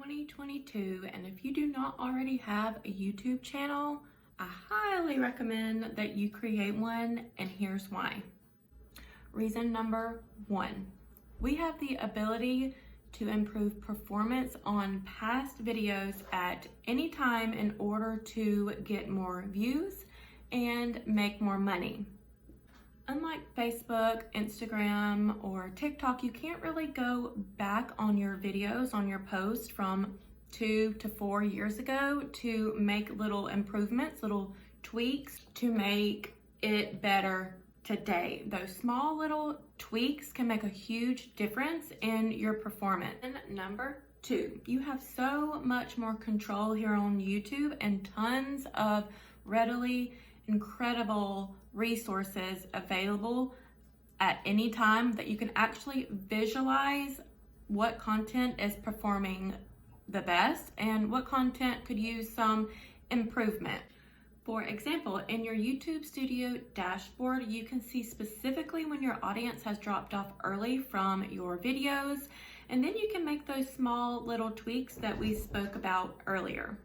2022, and if you do not already have a YouTube channel, I highly recommend that you create one, and here's why. Reason number one, we have the ability to improve performance on past videos at any time in order to get more views and make more money. Unlike Facebook, Instagram, or TikTok, you can't really go back on your videos, on your posts from 2 to 4 years ago to make little improvements, little tweaks to make it better today. Those small little tweaks can make a huge difference in your performance. And number two, you have so much more control here on YouTube and tons of readily incredible resources available at any time that you can actually visualize what content is performing the best and what content could use some improvement. For example, in your YouTube Studio dashboard, you can see specifically when your audience has dropped off early from your videos, and then you can make those small little tweaks that we spoke about earlier.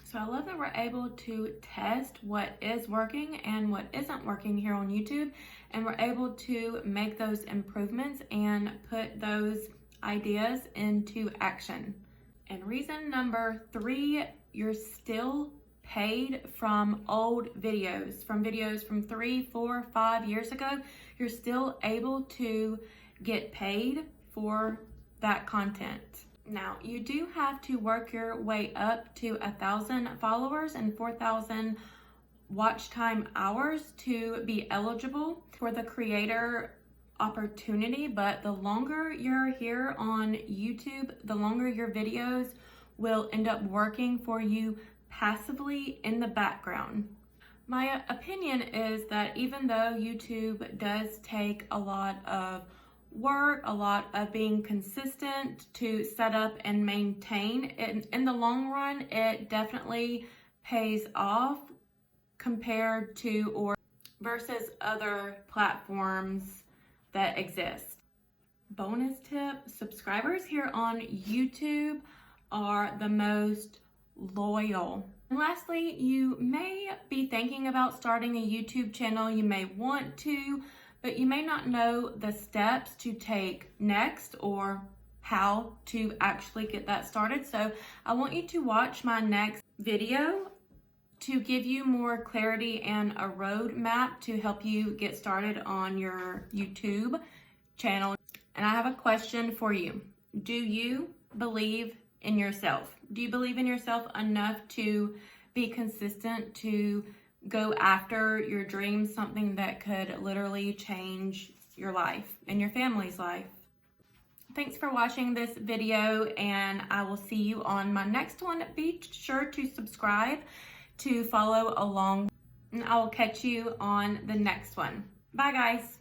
So I love that we're able to test what is working and what isn't working here on YouTube, and we're able to make those improvements and put those ideas into action. And reason number three, you're still paid from old videos, from 3, 4, 5 years ago. You're still able to get paid for that content. Now, you do have to work your way up to 1,000 followers and 4,000 watch time hours to be eligible for the creator opportunity, but the longer you're here on YouTube, the longer your videos will end up working for you passively in the background. My opinion is that even though YouTube does take a lot of work, a lot of being consistent to set up and maintain, in the long run, it definitely pays off compared to or versus other platforms that exist. Bonus tip, subscribers here on YouTube are the most loyal. And lastly, you may be thinking about starting a YouTube channel. You may want to, but you may not know the steps to take next or how to actually get that started. So I want you to watch my next video to give you more clarity and a roadmap to help you get started on your YouTube channel. And I have a question for you. Do you believe in yourself? Do you believe in yourself enough to be consistent, to go after your dreams, something that could literally change your life and your family's life? Thanks for watching this video, and I will see you on my next one. Be sure to subscribe to follow along, and I will catch you on the next one. Bye, guys.